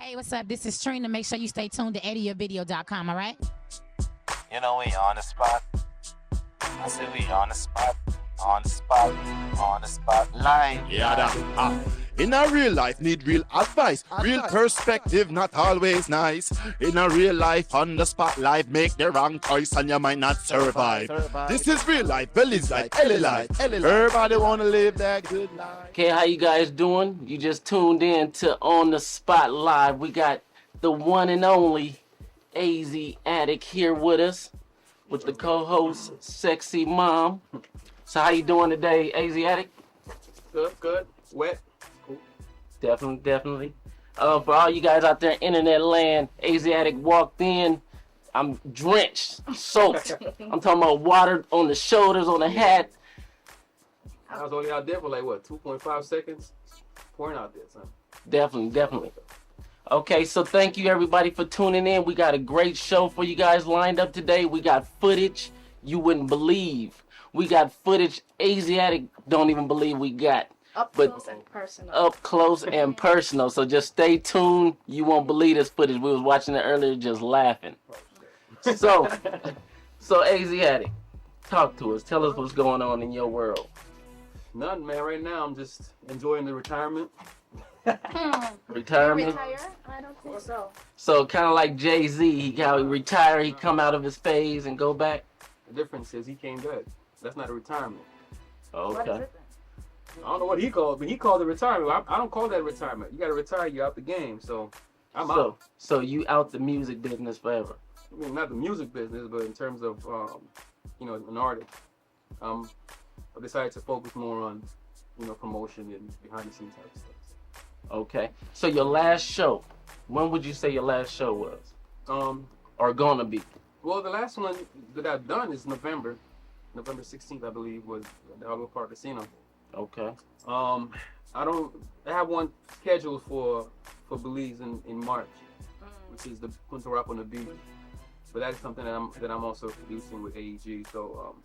Hey, what's up? This is Trina. Make sure you stay tuned to EddieYourVideo.com, all right? You know we on the spot. I said we on the spot. On the spot. On the spotlight. Yeah, that. In a real life, need real advice. Real perspective, not always nice. In a real life, on the spotlight, make the wrong choice and you might not survive. This is real life, Belly's life, Ellie life. Everybody wanna live that good life. Okay, how you guys doing? You just tuned in to On the Spot Live. We got the one and only Aziatic here with us, with the co-host Sexy Mom. So how you doing today, Aziatic? Good. Wet. Definitely. For all you guys out there in internet land, Aziatic walked in. I'm drenched, soaked. I'm talking about water on the shoulders, on the hat. I was only out there for like what, 2.5 seconds? Pouring out there, son. Definitely. Okay, so thank you everybody for tuning in. We got a great show for you guys lined up today. We got footage you wouldn't believe. We got footage Aziatic don't even believe we got. Up close and personal. Up close and personal. So just stay tuned. You won't believe this footage. We was watching it earlier, just laughing. So Aziatic, talk to us. Tell us what's going on in your world. None, man. Right now, I'm just enjoying the retirement. Retirement. Retire? I don't think so. So kind of like Jay-Z, how he retire, he come out of his phase and go back. The difference is he came back. That's not a retirement. What is Okay. it then? I don't know what he called, but he called it retirement. I don't call that retirement. You got to retire. You're out the game. So I'm out. So you out the music business forever. I mean, not the music business, but in terms of, an artist. I decided to focus more on, promotion and behind the scenes type of stuff. Okay. So your last show, when would you say your last show was? Or gonna be? Well, the last one that I've done is November 16th, I believe, was at the Hollywood Park Casino. Okay. I have one scheduled for Belize in March, which is the Punta Rock on the beach. But that's something that I'm also producing with AEG. So,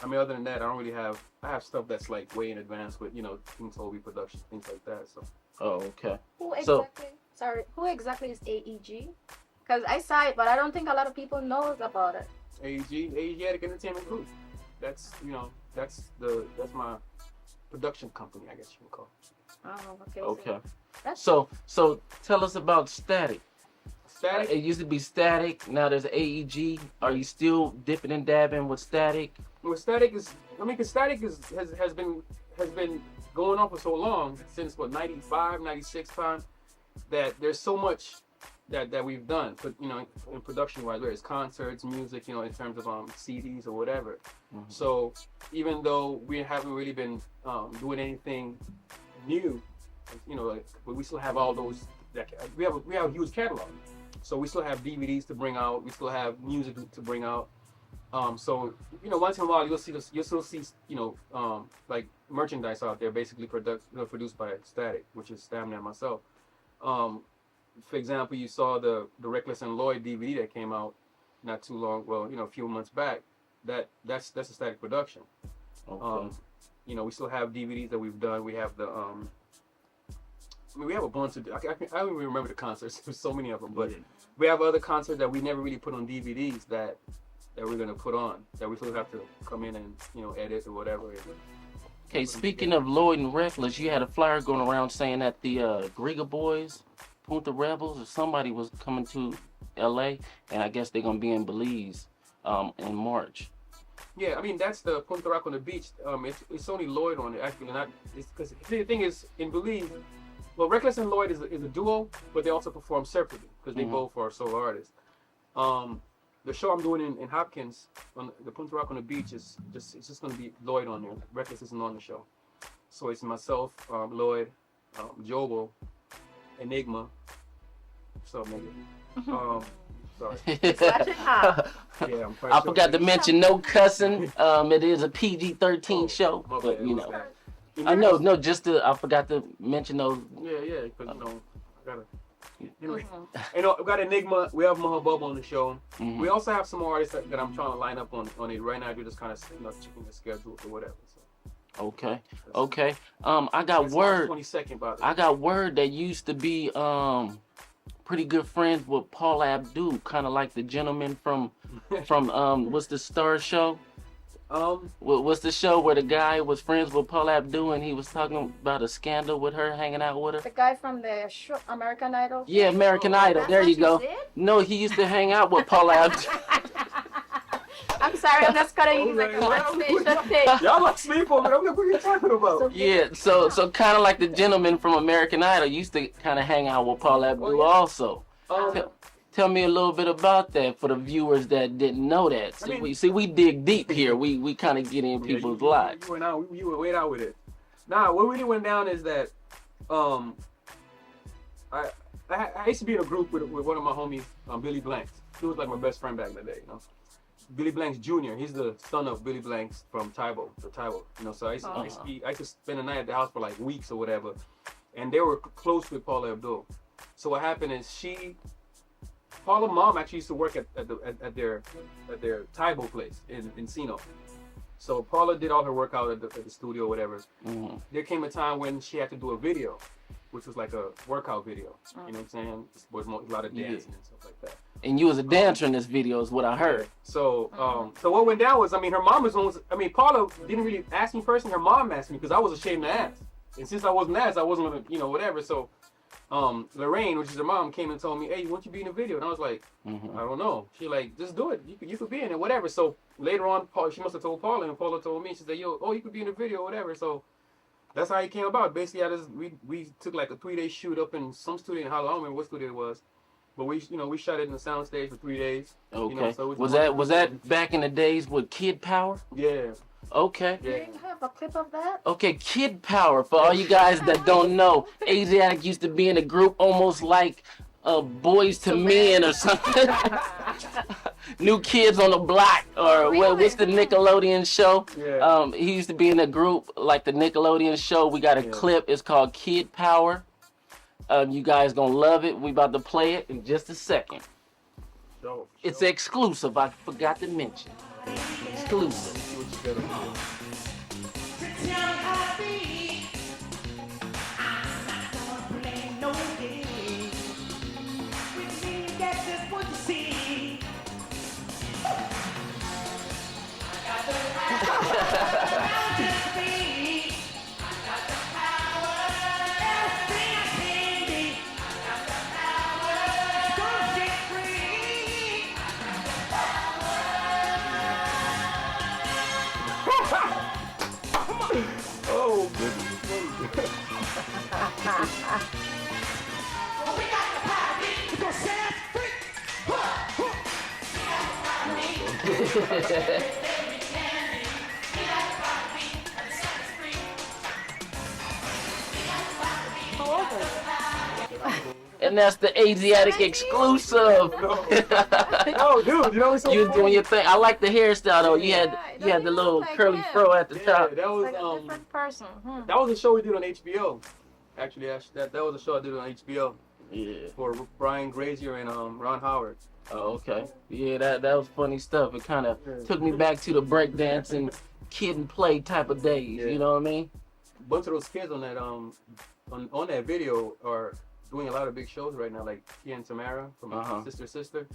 other than that, I have stuff that's like way in advance with, King Toby production, things like that. So. Oh, okay. Who exactly is AEG? Because I saw it, but I don't think a lot of people knows about it. AEG, Aziatic Entertainment Group. That's my production company, I guess you can call it. Oh, okay. Okay. So tell us about Static. Static? It used to be Static. Now there's AEG. Are you still dipping and dabbing with Static? Well, Static has been going on for so long, since 95, 96 time, that there's so much that we've done, but in production wise, whether it's concerts, music, in terms of CDs or whatever. Mm-hmm. So even though we haven't really been doing anything new, but we still have all those. We have a huge catalog, so we still have DVDs to bring out. We still have music to bring out. So once in a while you'll still see like merchandise out there, basically produced by Static, which is Stamina and myself. For example, you saw the Reckless and Lloyd DVD that came out not too long, a few months back. That's a Static production. Okay. We still have DVDs that we've done. We have we have a bunch of. I don't even remember the concerts. There's so many of them, but we have other concerts that we never really put on DVDs that we're gonna put on, that we still have to come in and edit or whatever. Okay, speaking of Lloyd and Reckless, you had a flyer going around saying that the Griga Boys, Punta Rebels, or somebody was coming to LA, and I guess they're gonna be in Belize in March. Yeah, that's the Punta Rock on the beach. It's only Lloyd on it, actually. Not because the thing is, in Belize, well, Reckless and Lloyd is a duo, but they also perform separately because they both are solo artists. The show I'm doing in Hopkins on the Punta Rock on the beach it's just gonna be Lloyd on there. Reckless isn't on the show, so it's myself, Lloyd, Jobo, Enigma. So nigga. Sorry. Yeah, I forgot to mention no cussing. It is a PG-13 show, but I know, no, I forgot to mention those. Yeah, because I gotta. Anyway, we got Enigma. We have Mahabub on the show. Mm-hmm. We also have some more artists that I'm trying to line up on it right now. We're just kind of checking the schedule or whatever. So. Okay. I got word. 22nd, by the way. I got word that used to be pretty good friends with Paul Abdul, kind of like the gentleman from what's the Star show? What's the show where the guy was friends with Paul Abdul and he was talking about a scandal with her, hanging out with her? The guy from the show, American Idol. Yeah, American Idol. That's There what you go. did? No, he used to hang out with Paul Abdul. I'm sorry, I'm just cutting you like a workstation thing. Y'all like sleep on it. I'm like, what are you talking about? Yeah, so kind of like the gentleman from American Idol used to kind of hang out with Paul Abdul also. Tell me a little bit about that for the viewers that didn't know that. We dig deep here. We kind of get in people's lives. You went way out with it. Nah, what really went down is that I used to be in a group with one of my homies, Billy Blanks. He was like my best friend back in the day, you know. Billy Blanks Jr. He's the son of Billy Blanks from Tybo, you know. So I used to spend the night at the house for like weeks or whatever, and they were close with Paula Abdul. So what happened is Paula's mom actually used to work at their Tybo place in Encino. So Paula did all her workout at the studio or whatever. Mm-hmm. There came a time when she had to do a video, which was like a workout video. You know what I'm saying? It was a lot of dancing and stuff like that. And you was a dancer in this video is what I heard. So so what went down was, her mom Paula didn't really ask me personally. Her mom asked me because I was ashamed to ask. And since I wasn't asked, I wasn't gonna, whatever. So Lorraine, which is her mom, came and told me, hey, won't you be in the video? And I was like, I don't know. She like, just do it. You could be in it, whatever. So later on, she must have told Paula, and Paula told me. She said, you could be in the video, whatever. So that's how it came about. Basically, we took like a 3-day shoot up in some studio in Hollywood. I don't remember what studio it was. But we shot it in the sound stage for 3 days. Okay. So was that back in the days with Kid Power? Yeah. Okay. You didn't have a clip of that? Okay, Kid Power. For all you guys that don't know, Aziatic used to be in a group almost like Boys to Men or something. New Kids on the Block, or what's the Nickelodeon show? Yeah. He used to be in a group like the Nickelodeon show. We got a clip. It's called Kid Power. You guys gonna love it. We about to play it in just a second. It's exclusive. I forgot to mention. Exclusive. Oh, goodness. And that's the Aziatic exclusive. Oh, dude, so you was doing your thing. I like the hairstyle though. You had the little curly fro at the top. That was like a different person. That was a show we did on HBO. Actually, that was a show I did on HBO. Yeah. For Brian Grazier and Ron Howard. Oh, okay. Yeah, that was funny stuff. It kind of took me back to the breakdancing, kid and play type of days. Yeah. You know what I mean? A bunch of those kids on that on that video are doing a lot of big shows right now, like Tia and Tamara from Sister.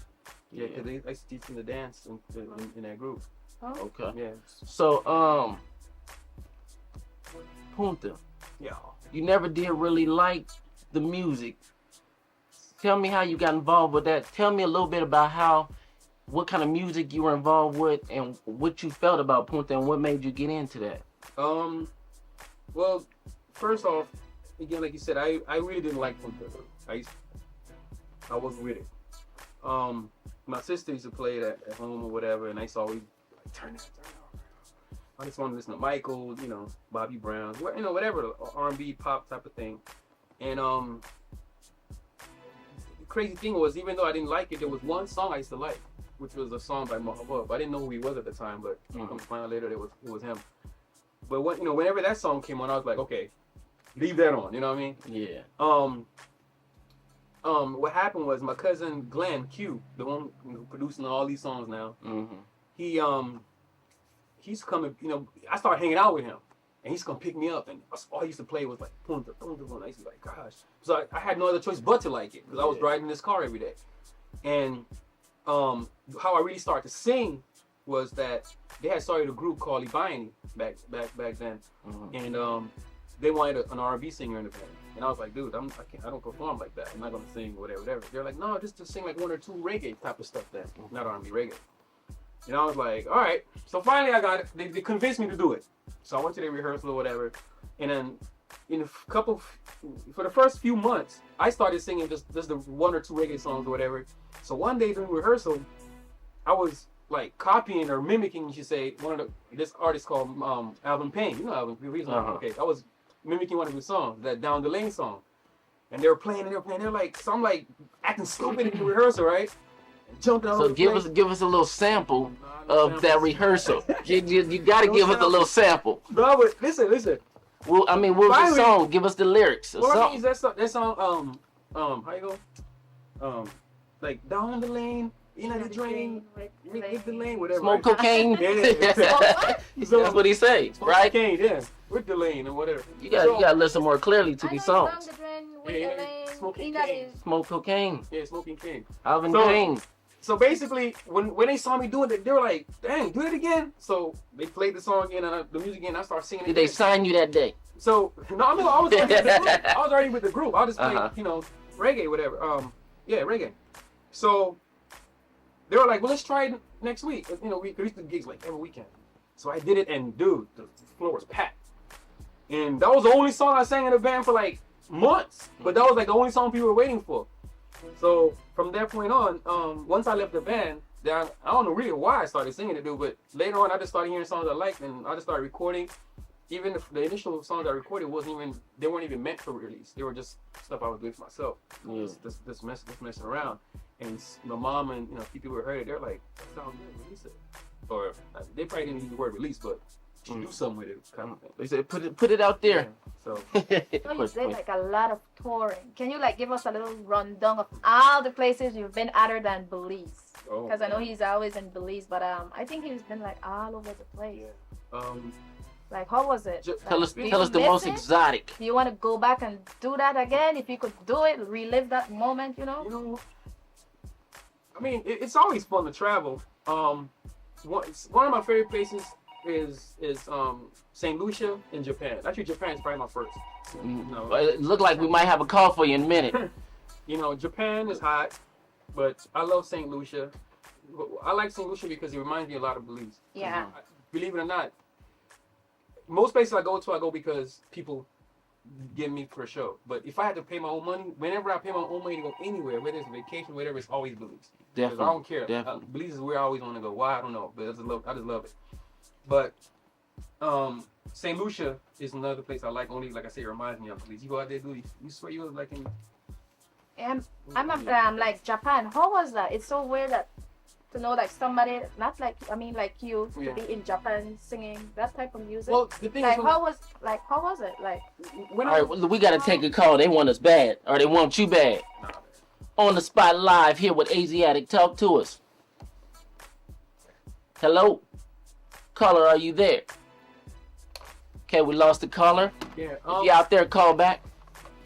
Yeah, because they like to teach them to dance in that group. Oh. Okay. Yeah. So Punta. Yeah. You never did really like the music. Tell me how you got involved with that. Tell me a little bit about what kind of music you were involved with and what you felt about Punta and what made you get into that. Well, first off, again, like you said, I really didn't like Punta. I wasn't with it. My sister used to play it at home or whatever, and I saw we turn it on. I just wanted to listen to Michael, Bobby Brown, whatever, R&B, pop type of thing. And the crazy thing was, even though I didn't like it, there was one song I used to like, which was a song by Mahabub. I didn't know who he was at the time, but come to find out later, it was him. But whenever that song came on, I was like, okay, leave that on. You know what I mean? Yeah. What happened was my cousin Glenn Q, the one producing all these songs now. Mm-hmm. He's coming. I started hanging out with him. and he's gonna pick me up, and all I used to play was like Punta, Punta, Punta. I used to be like, gosh. So I had no other choice but to like it because I was driving this car every day. And how I really started to sing was that they had started a group called Ibani back then, and they wanted an R&B singer in the band. And I was like, dude, I don't perform like that. I'm not gonna sing whatever. They're like, no, just to sing like 1 or 2 reggae type of stuff then, not R&B, reggae. And I was like, all right. So finally I got it. They convinced me to do it. So I went to the rehearsal or whatever. And then for the first few months, I started singing just the 1 or 2 reggae songs or whatever. So one day during rehearsal, I was like copying or mimicking, you should say, this artist called Alvin Payne. You know Alvin Payne. Okay, I was mimicking one of his songs, that Down the Lane song. And they were playing. They're like, so I'm like acting stupid in the rehearsal, right? Jumping all over the place. give us a little sample of that rehearsrsal. you got to give us a little sample. No, but listen. Well, I mean, what was the song? Give us the lyrics. Well, I mean, that song, how you go? Like down the lane, in the drain, hit the lane, whatever. Smoke cocaine. Yeah. So that's what he say, right? Cocaine, yeah, with the lane or whatever. You got to listen more clearly to these songs. Smoke cocaine. Yeah, smoking cane. Alvin Payne. So basically, when they saw me doing it, they were like, "Dang, do it again!" So they played the song again and the music again. I started singing. Did they sign you that day? So no, I was already with the group. I was already with the group. I was just playing, reggae, whatever. Reggae. So they were like, "Well, let's try it next week." We used to do gigs like every weekend. So I did it, and dude, the floor was packed. And that was the only song I sang in the band for like months. But that was like the only song people were waiting for. So from that point on, once I left the band, then I don't know really why I started singing it, dude, but later on I just started hearing songs I liked and I just started recording. Even the initial songs I recorded they weren't even meant for release. They were just stuff I was doing for myself. Just messing around. And my mom and people who heard it, they're like, that sounds good, release it. Or they probably didn't use the word release, but do something with it, kind of thing. They said put it out there. Yeah, so you did like a lot of touring. Can you like give us a little rundown of all the places you've been other than Belize? Because I know he's always in Belize, but I think he's been like all over the place. Yeah. Like how was it? Tell us the most exotic. Do you want to go back and do that again? If you could do it, relive that moment, I mean, it's always fun to travel. One of my favorite places is St. Lucia in Japan. Actually, Japan is probably my first. It looked like we might have a call for you in a minute. Japan is hot, but I love St. Lucia. I like St. Lucia because it reminds me a lot of Belize. Yeah. Believe it or not, most places I go because people give me for a show. But if I had to pay my own money, whenever I pay my own money to go anywhere, whether it's a vacation, whatever, it's always Belize. Definitely. I don't care. Definitely. Belize is where I always want to go. Why? I don't know. But I just love it. But St. Lucia is another place I like. Only, like I say, it reminds me of Belize. You go out there, dude, you swear you was like in... And I'm like Japan. How was that? It's so weird to know like somebody, not like you, to be in Japan singing that type of music. Well, the thing like is, how was it? Like all right, we gotta take a call. They want us bad, or they want you bad. On the spot live here with Aziatic. Talk to us. Hello, caller, are you there? Okay, we lost the caller. Yeah. If you out there, call back.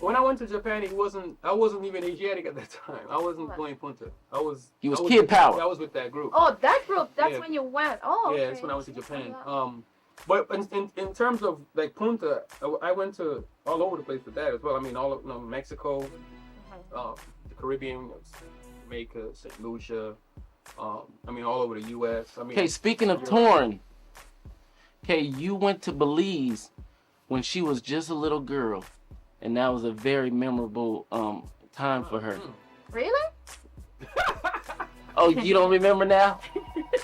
When I went to Japan, I wasn't even Asiatic at that time. I wasn't going Punta. You was Kid Power. I was with that group. Oh, that group. That's when you went. Oh, okay. Yeah, that's when I went to Japan. But in terms of like Punta, I went to all over the place with that as well. I mean, all of Mexico, the Caribbean, Jamaica, St. Lucia. All over the U.S. Okay, speaking of touring, you went to Belize when she was just a little girl. And that was a very memorable time for her. Really? Oh, you don't remember now?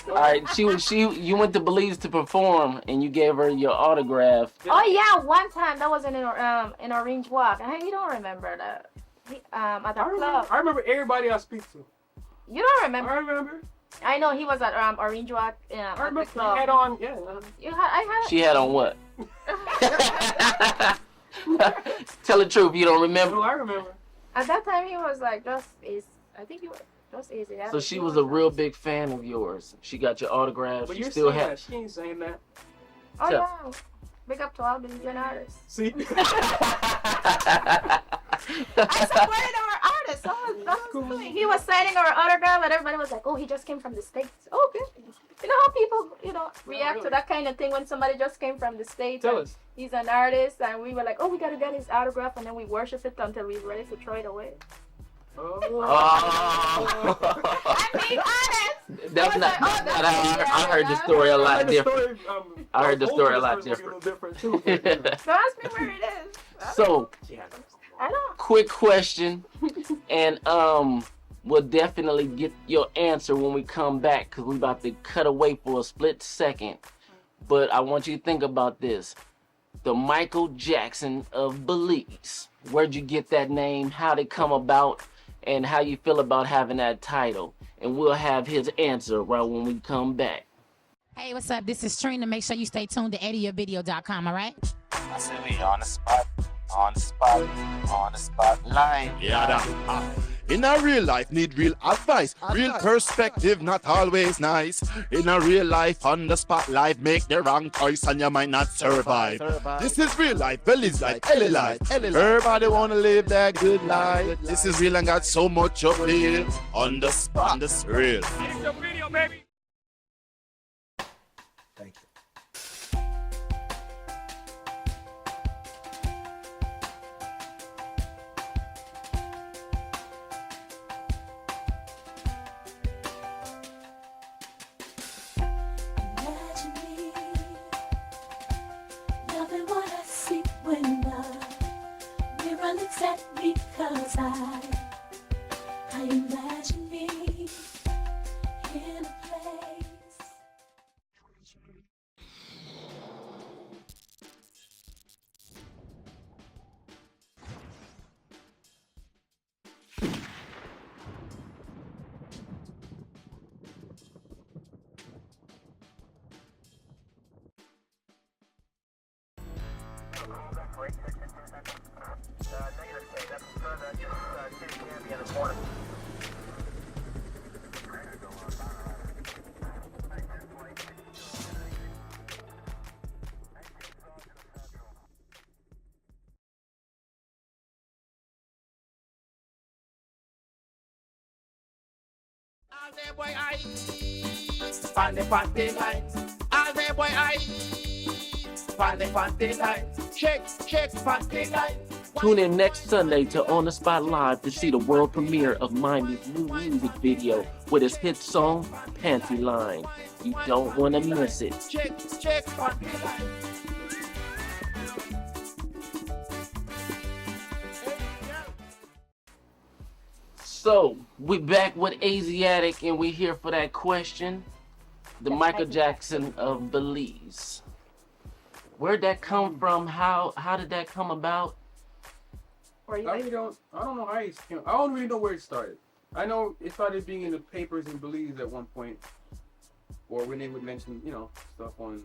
All right, you went to Belize to perform, and you gave her your autograph. Oh yeah, one time that was in Orange Walk. You don't remember that? At the club. I remember everybody I speak to. You don't remember? I remember. I know he was at Orange Walk. I remember at the club. he had on. Yeah. She had on what? Tell the truth, you don't remember. No, I remember. At that time, he was like I think he was just easy. So she was a real big fan of yours. She got your autograph. But she you're still saying had. that. She ain't saying that. Oh yeah. Big up to all Belizean artists. See? I supported our artists. Oh, that's cool. He was signing our autograph, and everybody was like, "Oh, he just came from the States." Oh, good. You know how people, react to that kind of thing when somebody just came from the States. Tell us. He's an artist, and we were like, "Oh, we gotta get his autograph," and then we worship it until we're ready to throw it away. Oh. I'm being honest. That's not. I heard the story a lot different. I heard the story a lot different. So ask me where it is. So, I don't. quick question, and we'll definitely get your answer when we come back, because we're about to cut away for a split second. But I want you to think about this. The Michael Jackson of Belize. Where'd you get that name? How'd it come about? And how you feel about having that title? And we'll have his answer right when we come back. Hey, what's up? This is Trina. Make sure you stay tuned to AziaVideo.com, all right? I said we on the spot, on the spot, on the spotlight. Yeah, in a real life, need real advice. Real perspective, not always nice. In a real life, on the spotlight, make the wrong choice and you might not survive. This is real life, Billy's life, Ellie life. Everybody wanna live that good life. This is real and got so much up here. On the spot, on the real. It's your video, baby. Thank you. Imagine me loving what I see when the mirror looks at me, 'cause I imagine me in a place. All day boy I on the party line. All day boy I on the party line. Shake, party line. Tune in next Sunday to On the Spot Live to see the world premiere of Mindy's new music video with his hit song, Panty Line. You don't want to miss it. Shake, party line. So, we back with Aziatic, and we here for that question. The Michael Jackson of Belize. Where'd that come from? How did that come about? I don't know how it came. I don't really know where it started. I know it started being in the papers in Belize at one point, or when they would mention, stuff on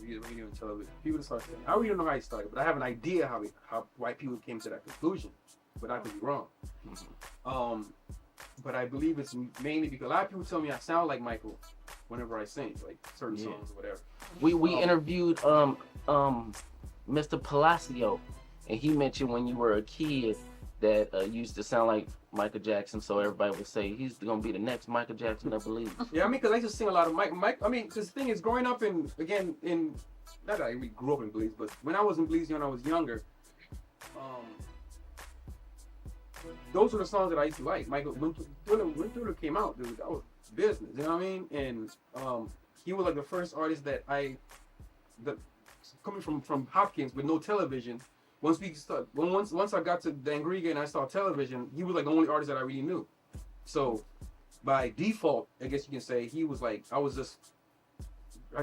radio and television. People would start saying, I really don't know how it started, but I have an idea why people came to that conclusion, but I could be wrong. But I believe it's mainly because a lot of people tell me I sound like Michael whenever I sing, like certain songs or whatever. We interviewed Mr. Palacio, and he mentioned when you were a kid that you used to sound like Michael Jackson, so everybody would say he's gonna be the next Michael Jackson, I believe. Yeah, I mean, because I used to sing a lot of Mike. I mean, because the thing is, growing up in not that I really grew up in Belize, but when I was in Belize when I was younger, those were the songs that I used to like. Michael, when Thriller came out, dude, that was business. You know what I mean? And he was like the first artist that coming from Hopkins with no television. Once I got to Dangriga and I saw television, he was like the only artist that I really knew. So by default, I guess you can say, he was like, I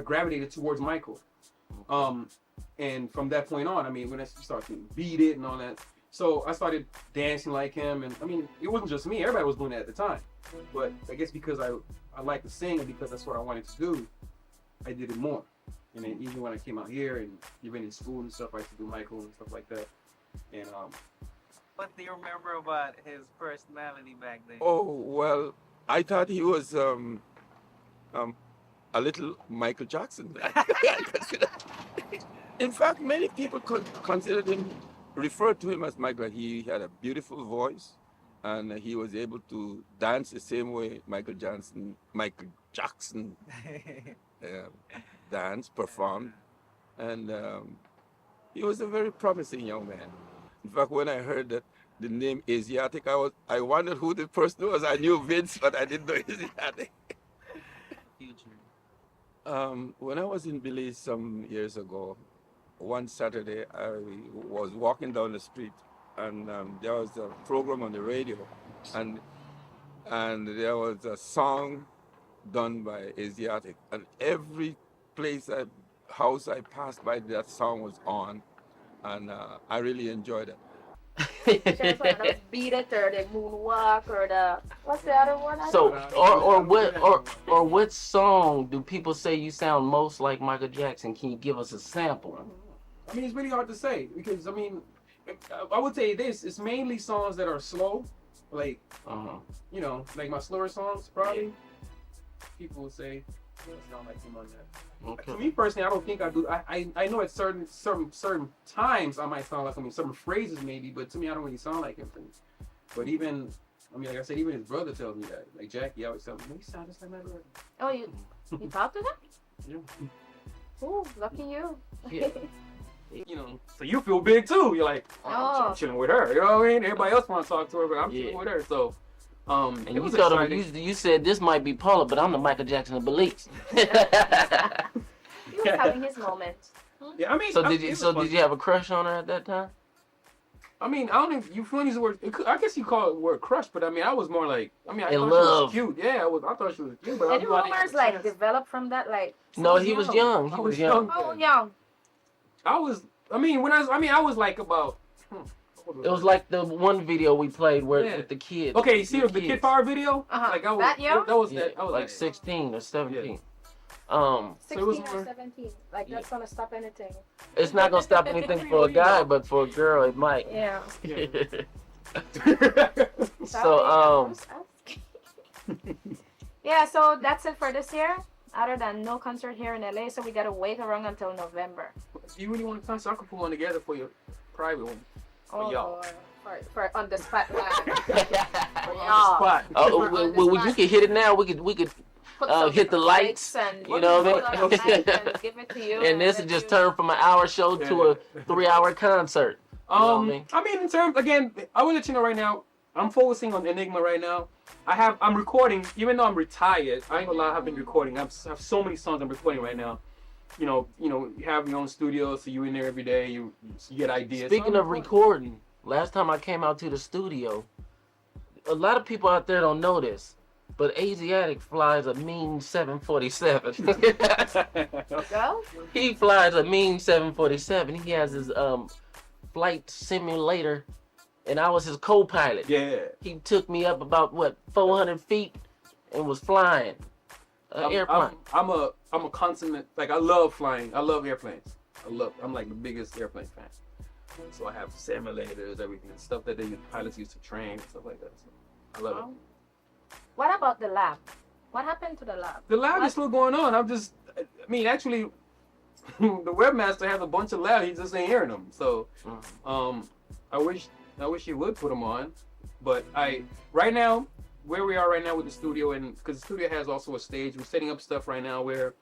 gravitated towards Michael. And from that point on, I mean, when I started to beat it and all that, so I started dancing like him. And I mean, it wasn't just me, everybody was doing it at the time. But I guess because I like to sing and because that's what I wanted to do, I did it more. And then even when I came out here and even in school and stuff, I used to do Michael and stuff like that. And what do you remember about his personality back then? Oh, well, I thought he was a little Michael Jackson. In fact, many people considered him, referred to him as Michael. He had a beautiful voice, and he was able to dance the same way Michael Jackson danced, performed, and he was a very promising young man. In fact, when I heard that the name Aziatic, I wondered who the person was. I knew Vince, but I didn't know Aziatic. When I was in Belize some years ago, one Saturday I was walking down the street, and there was a program on the radio, and there was a song done by Aziatic, and every house I passed by, that song was on, and I really enjoyed it. Beat it or the moonwalk or the what's the other one? So or what song do people say you sound most like Michael Jackson? Can you give us a sample? I mean, it's really hard to say because I mean, I would say this: it's mainly songs that are slow, like you know, like my slower songs. Probably people would say I sound like him on that. Okay. To me personally, I don't think I do. I know at certain times I might sound like him, certain phrases maybe, but to me I don't really sound like him. But even, I mean, like I said, even his brother tells me that. Like Jackie always tells me, you sound just like my brother. Oh, you talk to him? Yeah. Ooh, lucky you. Yeah. You know, so you feel big too. You're like, Oh. I'm chilling with her. You know what I mean? Everybody else want to talk to her, but I'm chilling with her. So, and it you was told him, exciting. you said this might be Paula, but I'm the Michael Jackson of Belize. He was having his moment. Yeah, I mean, So did you have a crush on her at that time? I mean, I don't know if you use the word. I guess you call it the word crush, but I mean, I was more like, I mean, I thought love. she was cute. Yeah, I thought she was cute. But Any rumors like developed from that? Like No, he was young. He was young. how young? I was like about. It was like the one video we played where Yeah. with the kids. Okay, you see the Kid Power video? Like I was, that young? That was Yeah, that. I was like 16 or 17. Yeah. 16 it was or more- 17. Like that's gonna stop anything. It's not gonna stop anything for a guy, but for a girl it might. Yeah. So Yeah, so that's it for this year. Other than no concert here in LA, so we gotta wait around until November. If you really want to concert, I could put one together for your private one. Oh, y'all. Lord. For on the spot live. For On y'all. the spot. well, you can hit it now. We could Put some hit the lights. and You know what I put mean? on the mic and give it to you. And this let has just you- turned from an hour show to a 3-hour concert. You know what I mean? I mean, in terms again, I will let you know right now. I'm focusing on Enigma right now. I'm recording, even though I'm retired. I ain't gonna lie, I've been recording. I have so many songs I'm recording right now. You know, you have your own studio, so you in there every day. You get ideas. Speaking of recording, last time I came out to the studio, a lot of people out there don't know this, but Aziatic flies a mean 747. Go? He flies a mean 747. He has his flight simulator, and I was his co-pilot. Yeah. He took me up about 400 feet and was flying an airplane. I'm a consummate, like I love flying. I love airplanes. I'm like the biggest airplane fan. So I have simulators, everything, stuff that pilots used to train, stuff like that. So I love it. What about the lab? What happened to the lab? The lab is still going on. Actually, the webmaster has a bunch of labs. He just ain't hearing them. So, I wish he would put them on. But right now, where we are right now with the studio, and because the studio has also a stage, we're setting up stuff right now where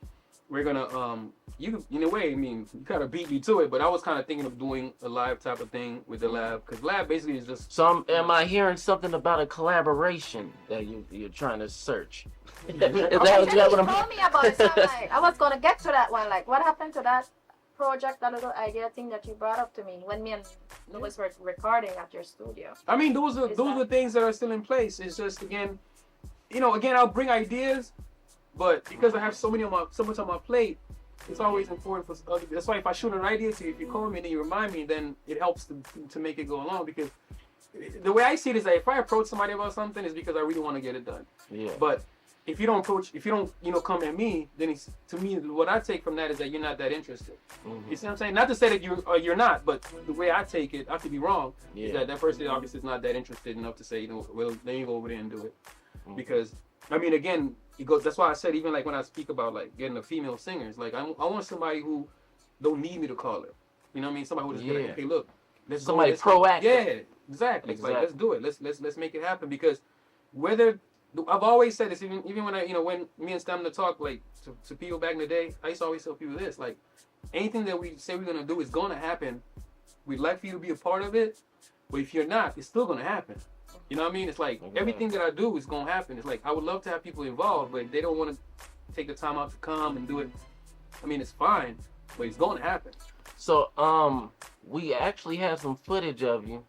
we're gonna in a way, I mean, you kind of beat me to it, but I was kind of thinking of doing a live type of thing with the lab, because lab basically is just. So am I hearing something about a collaboration that you're trying to search? Is that what You told me about it, so I was gonna get to that one. Like, what happened to that project, that little idea thing that you brought up to me when me and Louis were recording at your studio? I mean, those are things that are still in place. It's just again, I'll bring ideas, but because I have so much on my plate, it's always important for other. That's why if I shoot an idea to you, if you call me and you remind me, then it helps to make it go along. Because the way I see it is that if I approach somebody about something, it's because I really want to get it done. Yeah. But if you don't come at me, then to me, what I take from that is that you're not that interested. Mm-hmm. You see what I'm saying? Not to say that you're not, but the way I take it, I could be wrong. Yeah. Is that person obviously is not that interested enough to say, well, then you go over there and do it. Because I mean, again, that's why I said even like when I speak about like getting the female singers, like I want somebody who don't need me to call her. You know what I mean? Somebody who just be like, okay, look, let's somebody go. Proactive. proactive. Yeah, exactly. It's like, let's do it. Let's make it happen, because whether I've always said this, even when when me and Stamina talk like to people back in the day, I used to always tell people this, like, anything that we say we're gonna do is gonna happen. We'd like for you to be a part of it, but if you're not, it's still gonna happen. You know what I mean? It's like everything that I do is gonna happen. It's like I would love to have people involved, but they don't want to take the time out to come and do it. I mean, it's fine, but it's gonna happen. So we actually have some footage of you,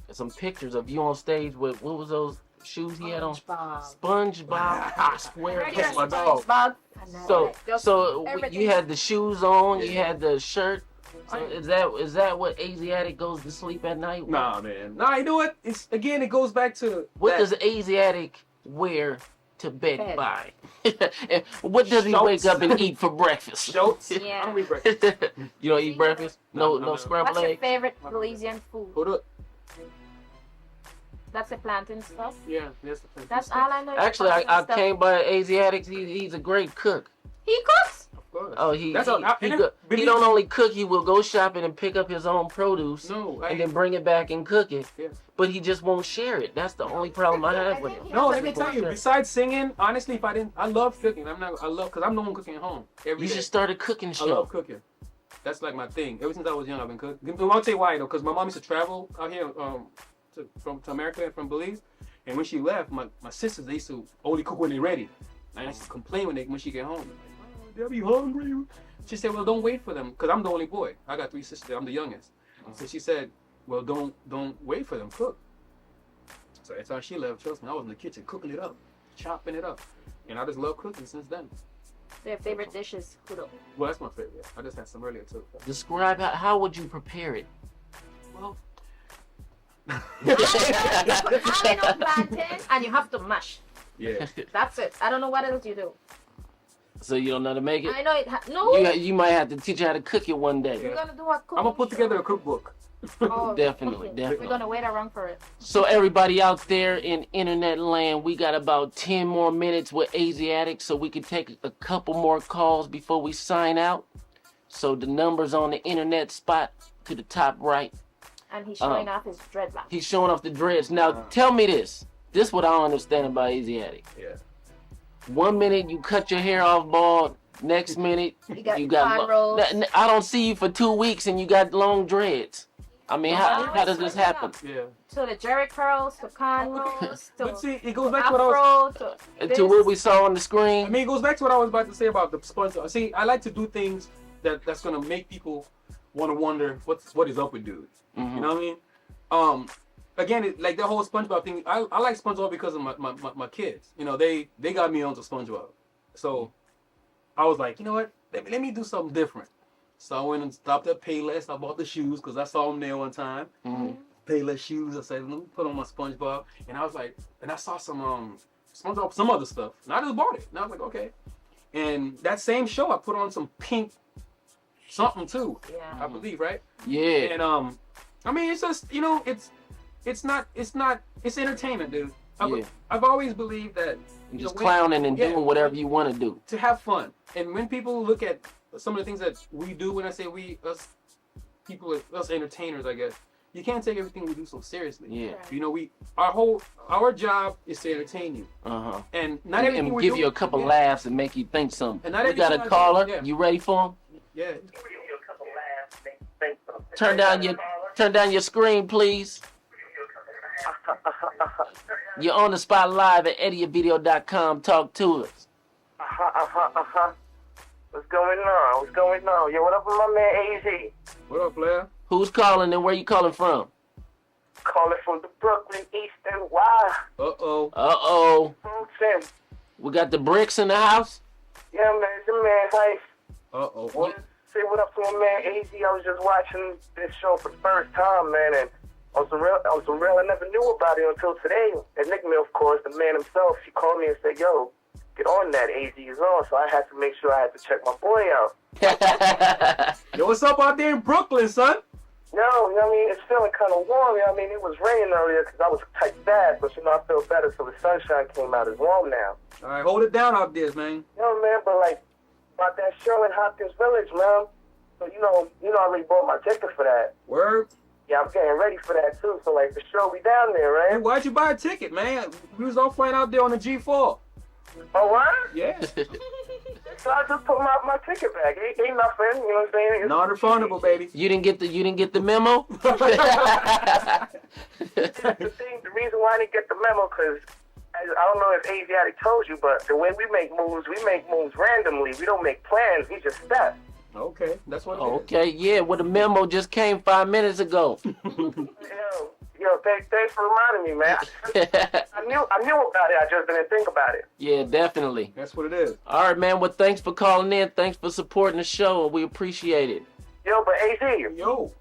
and some pictures of you on stage with what was those shoes he had on? SpongeBob. I swear, that's my dog. So you had the shoes on, you had the shirt. So is that what Aziatic goes to sleep at night with? Nah, man. Nah, you know what? It goes back to what does Aziatic wear to bed by? And what does he wake up and eat for breakfast? Schultz? Yeah. I don't eat breakfast. You don't eat breakfast? No scrambled What's your eggs? favorite Belizean food? Hold up. That's the plantain stuff? Yeah, that's the thing. That's all I know. Actually, I came by Aziatic. He's a great cook. He cooks? Of course. Oh, he don't only cook, he will go shopping and pick up his own produce and then bring it back and cook it. Yeah. But he just won't share it. That's the only problem I have with him. No, let me tell you, besides singing, honestly, I love cooking. Because I'm the one cooking at home every You day. should start a cooking show. I love cooking. That's like my thing. Ever since I was young, I've been cooking. I'll tell you why, though, because my mom used to travel out here to America from Belize. And when she left, my sisters, they used to only cook when they're ready. And I used to complain when she get home. Like, oh, they'll be hungry. She said, well, don't wait for them, because I'm the only boy. I got 3 sisters. I'm the youngest. So she said, well, don't wait for them. Cook. So that's how she left. Trust me, I was in the kitchen cooking it up, chopping it up. And I just love cooking since then. Their favorite dishes, kudo. Well, that's my favorite. I just had some earlier, too. Describe how would you prepare it? Well, You put honey on plantain and you have to mash. Yeah. That's it. I don't know what else you do. So you don't know how to make it? I know it. No. You might have to teach you how to cook it one day. We're gonna do a cook. I'm gonna put together a cookbook. Oh, Definitely. We're gonna wait around for it. So everybody out there in internet land, we got about 10 more minutes with Aziatic, so we can take a couple more calls before we sign out. So the number's on the internet spot to the top right. And he's showing off his dreadlocks. He's showing off the dreads. Now tell me this. This is what I don't understand about Aziatic. Yeah. 1 minute you cut your hair off bald. Next minute you got cornrows. I don't see you for 2 weeks and you got long dreads. I mean, how does this happen? Yeah. To the Jerry curls, to cornrows, to But see, it goes back to what I was... Afro, To what we saw on the screen. I mean, it goes back to what I was about to say about the sponge. See, I like to do things that's gonna make people want to wonder what is up with dude. Mm-hmm. You know what I mean? Again, like the whole SpongeBob thing. I like SpongeBob because of my kids. You know, they got me onto SpongeBob. So I was like, you know what? Let me do something different. So I went and stopped at Payless. I bought the shoes because I saw them there one time. Mm-hmm. Payless shoes. I said, let me put on my SpongeBob. And I was like, and I saw some SpongeBob, some other stuff. And I just bought it. And I was like, okay. And that same show, I put on some pink something too. Yeah. I believe, right? Yeah. And I mean, it's just, it's entertainment, dude. I've always believed that just clowning and doing whatever you want to do. To have fun. And when people look at some of the things that we do, when I say we, us entertainers, I guess, you can't take everything we do so seriously. Yeah. You know, our job is to entertain you. Uh-huh. And not everything and we give do, you a couple laughs and make you think something. And not we got a everything I do, caller. yeah. You ready for him? Yeah. Turn down your screen, please. You're on the spot live at EddieVideo.com. Talk to us. What's going on? Yo, what up with my man AZ? What up, player? Who's calling and where you calling from? Calling from the Brooklyn Eastern Y. Uh-oh. Tim. We got the bricks in the house? Yeah, man, it's your man Hype. Uh-oh. Say what up to my man AZ. I was just watching this show for the first time, man, and on some real I never knew about it until today. And Nick Mill, of course, the man himself, he called me and said, yo, get on that, AZ is on. So I had to make sure I had to check my boy out. Yo, what's up out there in Brooklyn, son? Yo, you know what I mean? It's feeling kind of warm. You know what I mean? It was raining earlier because I was type bad, but I feel better so the sunshine came out. It's warm now. All right, hold it down out there, man. Yo, man, but like, about that show in Hopkins Village, man. So I already bought my ticket for that. Word. Yeah, I'm getting ready for that too. So like the show, we down there, right? Hey, why'd you buy a ticket, man? We was all flying out there on the G4. Oh what? Yeah. So I just put my ticket back. Ain't nothing, you know what I'm saying? Non-refundable, baby. You didn't get the memo? The reason why I didn't get the memo, because I don't know if Aziatic told you, but the way we make moves randomly. We don't make plans, we just step. Okay, that's what it is. Okay, yeah, well, the memo just came 5 minutes ago. Yo, thanks for reminding me, man. I knew about it, I just didn't think about it. Yeah, definitely. That's what it is. All right, man, well, thanks for calling in. Thanks for supporting the show, and we appreciate it. Yo, but AZ. Yo.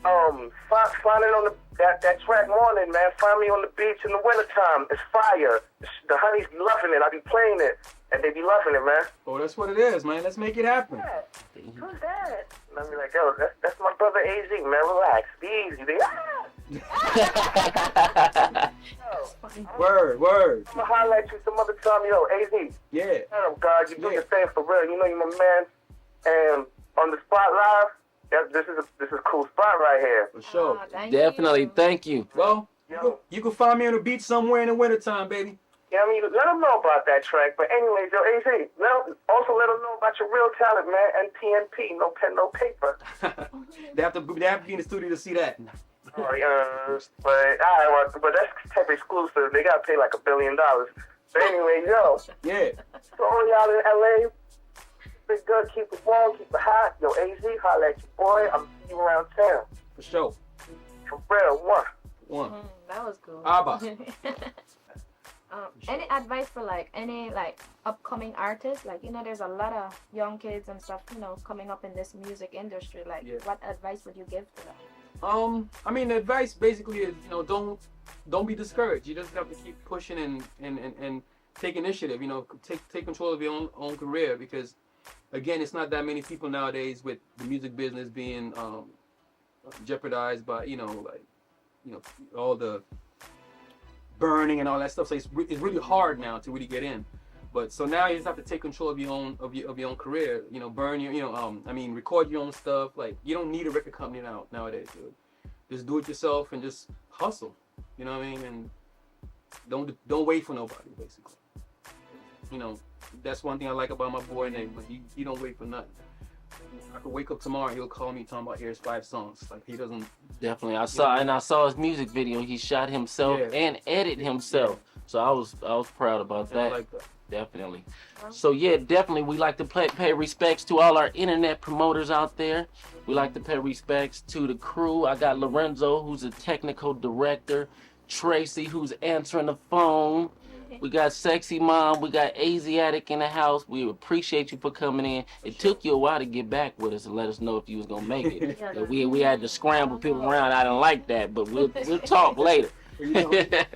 Finding on that track Morning, man. Find me on the beach in the wintertime. It's fire. The honeys be loving it. I be playing it, and they be loving it, man. Oh, that's what it is, man. Let's make it happen. Who's that? And I be like, yo, that's my brother AZ, man. Relax. Be easy. Word. I'm gonna holler at you some other time, yo, AZ. Yeah. Oh, God, you do your thing for real. You know you're my man. And on the spot live, this is a cool spot right here. For sure. Definitely. Thank you. Well, you can find me on the beach somewhere in the wintertime, baby. Yeah, I mean, let them know about that track. But anyways, yo, AZ, also let them know about your real talent, man. And PNP, no pen, no paper. They have to be in the studio to see that. Oh, yeah, but that's type exclusive. They gotta pay like $1 billion. But anyway, yo. Yeah. So all y'all in LA, be good, keep it warm, keep it hot. Yo, AZ, holla at your boy. I'm see you around town. For sure. For real, one. That was cool. Abba. Any advice for any upcoming artists? There's a lot of young kids and stuff, coming up in this music industry. What advice would you give to them? I mean, the advice basically is, don't be discouraged. You just have to keep pushing and take initiative. Take control of your own career, because, again, it's not that many people nowadays with the music business being jeopardized by all the burning and all that stuff. So it's really hard now to really get in. But so now you just have to take control of your own career. Burn your record your own stuff. You don't need a record company nowadays, dude. Just do it yourself and just hustle. You know what I mean? And don't wait for nobody, basically. That's one thing I like about my boy Nate. But he don't wait for nothing. I could wake up tomorrow and he'll call me talking about here's 5 songs. He doesn't. Definitely, I saw his music video. He shot himself and edited himself. So I was proud about that. I like that. Definitely. So yeah, definitely we like to pay respects to all our internet promoters out there. We like to pay respects to the crew. I got Lorenzo, who's a technical director. Tracy, who's answering the phone. We got Sexy Mom. We got Aziatic in the house. We appreciate you for coming in. It took you a while to get back with us and let us know if you was gonna make it. We had to scramble people around. I didn't like that, but we'll talk later. I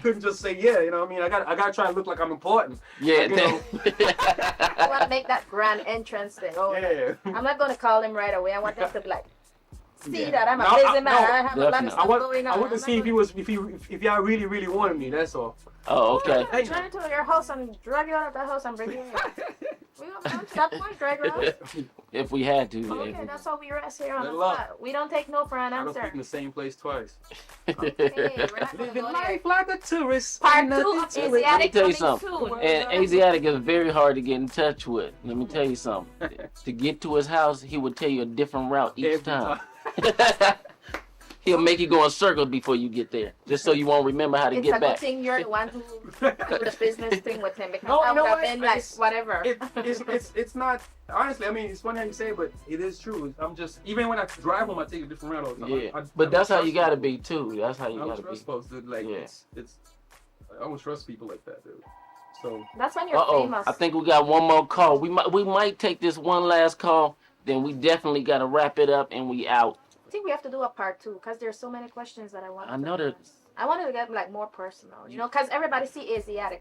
couldn't just say yeah. I gotta try and look like I'm important. Yeah. I want to make that grand entrance thing. I'm not gonna call him right away. I want them to see that I'm a busy man. I have a lot of stuff going on. I want to see if y'all really, really wanted me. That's all. Oh, okay. I'm trying to your house and drag you out of the house and bring you in. We don't stop point, drag you out. If we had to. Okay, that's how we rest here on the spot. We don't take no for an answer. I don't speak in the same place twice. Okay, we're not gonna go there. Like a tourist. Part 2 of Aziatic Let me tell you coming something. soon. And Aziatic is very hard to get in touch with. Let me tell you something. To get to his house, he would tell you a different route each time. He'll make you go in circles before you get there, just so you won't remember how to get back. It's a good thing you're the one who do the business thing with him, because I would have been whatever. It's not, honestly, it's funny how you say it, but it is true. I'm just, even when I drive home, I take a different route all the time. Yeah, but that's how you gotta be too. That's how you gotta be. I don't trust folks, dude. I don't trust people like that, dude. So that's when you're famous. I think we got one more call. We might take this one last call, then we definitely gotta wrap it up and we out. I think we have to do a part 2 because there's so many questions that I want. I know that. I wanted to get more personal, because everybody see Aziatic.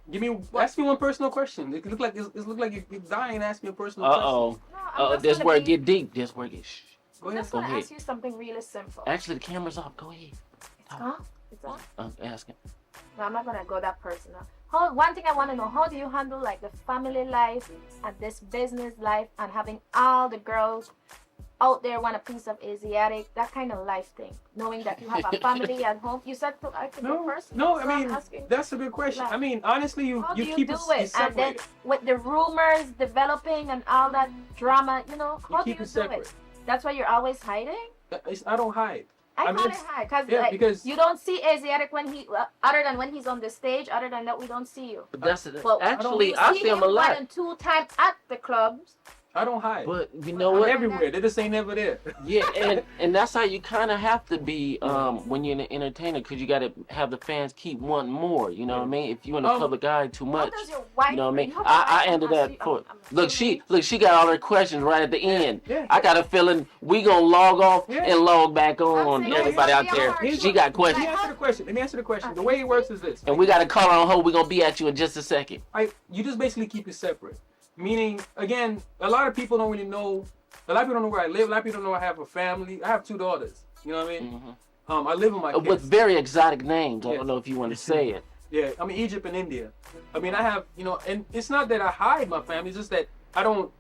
Ask me one personal question. It look like you're dying to ask me a personal question. No, this where it get deep. This where it get. I'm just gonna ask you something really simple. Actually, the camera's off. Go ahead. It's gone. It's on. Ask him. No, I'm not gonna go that personal. One thing I want to know, how do you handle like the family life and this business life and having all the girls out there want a piece of Aziatic, that kind of life thing, knowing that you have a family at home? You said I could go first. No, so I mean, asking, that's a good question. like, I mean, honestly, how do you you keep do it it? And then separated. with the rumors developing and all that drama, you know, how do keep you it do separate. it? That's why you're always hiding? I don't hide. I mean, call it it's- hide because yeah, because you don't see Asiatic when he other than when he's on the stage. Other than that, we don't see you. But that's But actually you I see him a one lot. and two times at the clubs. I don't hide. But you know I'm what? everywhere. They just ain't never there. Yeah, and that's how you kind of have to be when you're an entertainer, because you got to have the fans keep wanting more. You know what I mean? If you're in the public eye too How much, does your wife? you know what I mean? you have a I wife ended and that ask for. you- I'm Look, she got all her questions right at the end. Yeah. I got a feeling we gonna log off Yeah. and log back on. saying, Everybody yeah, out there, yeah, she got Let me questions, answer the question. Let me answer the question. The way it works is this. and we got a caller on hold. We gonna be at you in just a second. You just basically keep it separate. Meaning, again, a lot of people don't really know. A lot of people don't know where I live. A lot of people don't know I have a family. I have 2 daughters. You know what I mean? I live with my kids. With very exotic names. I Yeah. don't know if you want to say it. Yeah, I mean Egypt and India. I mean I have, you know, and it's not that I hide my family. It's just that I don't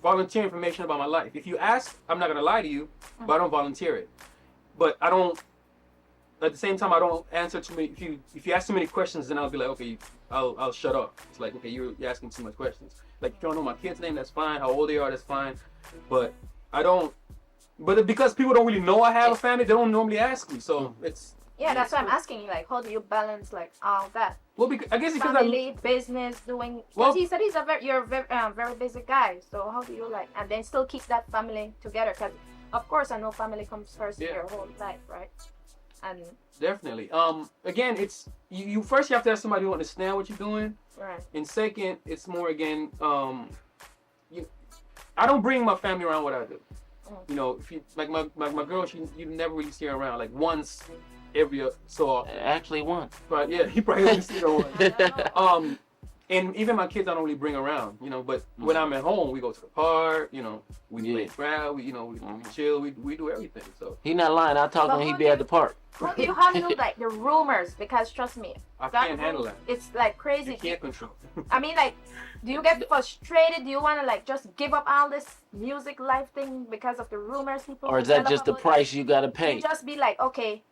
volunteer information about my life. If you ask, I'm not gonna lie to you, but I don't volunteer it. But I don't. At the same time, I don't answer too many. If you ask too many questions, then I'll be like, okay, I'll shut up. It's like, okay, you're asking too much questions. Like if you don't know my kid's name, that's fine. How old they are, that's fine. But I don't. But because people don't really know I have a family, they don't normally ask me. So it's. Yeah, that's why I'm asking you. Like, how do you balance like all that? Well, I guess because family, business, doing. Because Well- he said you're a very busy guy. So how do you like and then still keep that family together? Because of course I know family comes first in Yeah. your whole life, right? And Definitely. Again, it's you first. You have to have somebody who understand what you're doing, right. and second, it's more again. I don't bring my family around what I do. You know, if you like my girl, you never really see her around like once every so often. Actually, one. But yeah, you probably only see her once. And even my kids, I don't really bring around. You know, but when I'm at home, we go to the park. You know, we play crowd. We chill. We do everything. So He not lying. I talked to him. He be at the park. How do you handle like the rumors? Because trust me, I that can't handle that. It's like crazy. You can't control. I mean, like, do you get frustrated? Do you want to like just give up all this music life thing because of the rumors people? Or is that develop just the about price you gotta it? pay? You just be like, okay.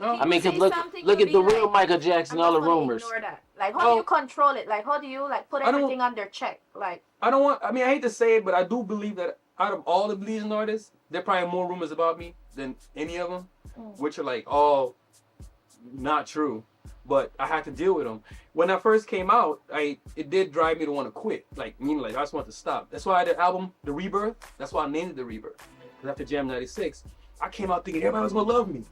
I mean, say cause look something, at you'll the be real like, Michael Jackson, I'm all the just gonna rumors. ignore that. Like, how do you control it? Like, how do you like put I don't- everything under check? Like, I don't want. I mean, I hate to say it, but I do believe that out of all the bleeding artists, there are probably more rumors about me than any of them, which are like all not true. But I had to deal with them. When I first came out, it did drive me to want to quit. Like, meaning like I just want to stop. That's why the album, The Rebirth. That's why I named it The Rebirth. Because after Jam '96, I came out thinking everybody was gonna love me.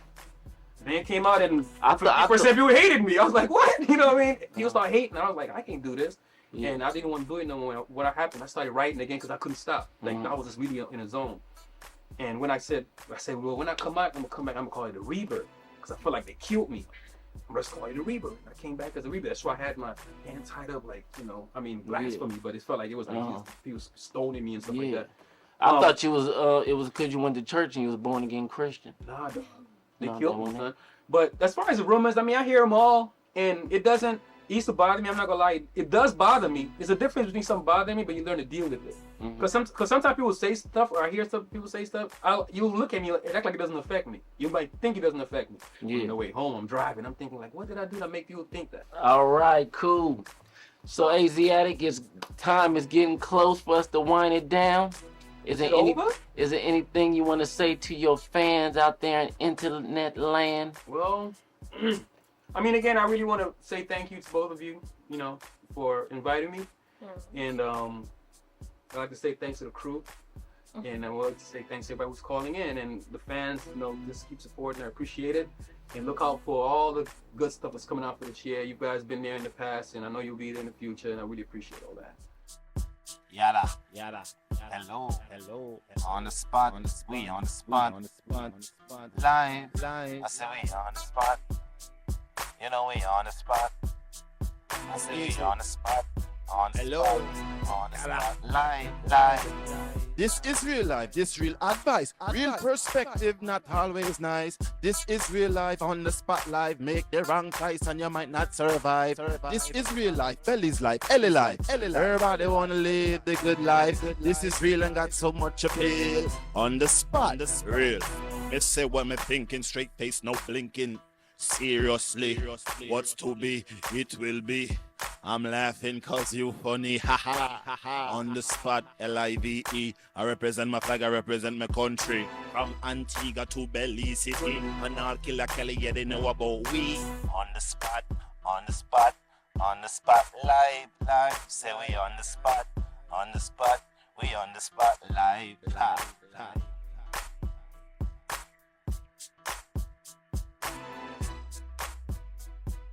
And it came out and 50% people hated me. I was like, what? You know what I mean? People started hating. I was like, I can't do this. Yeah. And I didn't want to do it no more. What happened, I started writing again because I couldn't stop. Like, I was just really in a zone. And when I said, well, when I come out, I'm going to call it The Rebirth. Because I feel like they killed me. I'm just calling it The Rebirth. I came back as a rebirth. That's why I had my hand tied up, like, you know, I mean, blasphemy, but it felt like it was like people stoning me and stuff like that. I thought you was it was because you went to church and you was born again Christian. Nah, dog. They No, killed that me, wasn't son. But as far as the rumors, I mean, I hear them all, and it used to bother me. I'm not gonna lie, it does bother me. There's a difference between something bothering me, but you learn to deal with it. Because sometimes people say stuff, or I hear people say stuff. You look at me and act like it doesn't affect me. You might think it doesn't affect me. Yeah. On the way home, I'm driving. I'm thinking like, what did I do to make people think that? All right, cool. So Aziatic, time is getting close for us to wind it down. Is there anything you want to say to your fans out there in internet land? Well, I mean, again, I really want to say thank you to both of you, you know, for inviting me. And I'd like to say thanks to the crew. And I would like to say thanks to everybody who's calling in. And the fans, you know, just keep supporting. I appreciate it. And look out for all the good stuff that's coming out for this year. You guys been there in the past, and I know you'll be there in the future. And I really appreciate all that. Yada. Hello. On the spot. We on the spot. Live. I said we on the spot. You know we on the spot. I said we on the spot. On the Hello. spot, on the spot, live. This is real life, this real advice. Real perspective, not always nice. This is real life on the spot live. Make the wrong choice and you might not survive. This is real life, Belly's life, Ellie life. Everybody wanna live the good life. This is real and got so much appeal. On the spot, real. Let's say what me thinking, straight face, no blinking. Seriously, what's to be, it will be. I'm laughing cause you funny, ha. On the spot, L-I-V-E. I represent my flag, I represent my country. From Antigua to Belize City. And all Killer Kelly, yeah, they know about we. On the spot, on the spot, on the spot, live. Say we on the spot, we on the spot, live.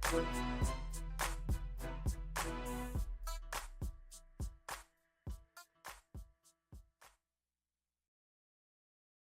Good.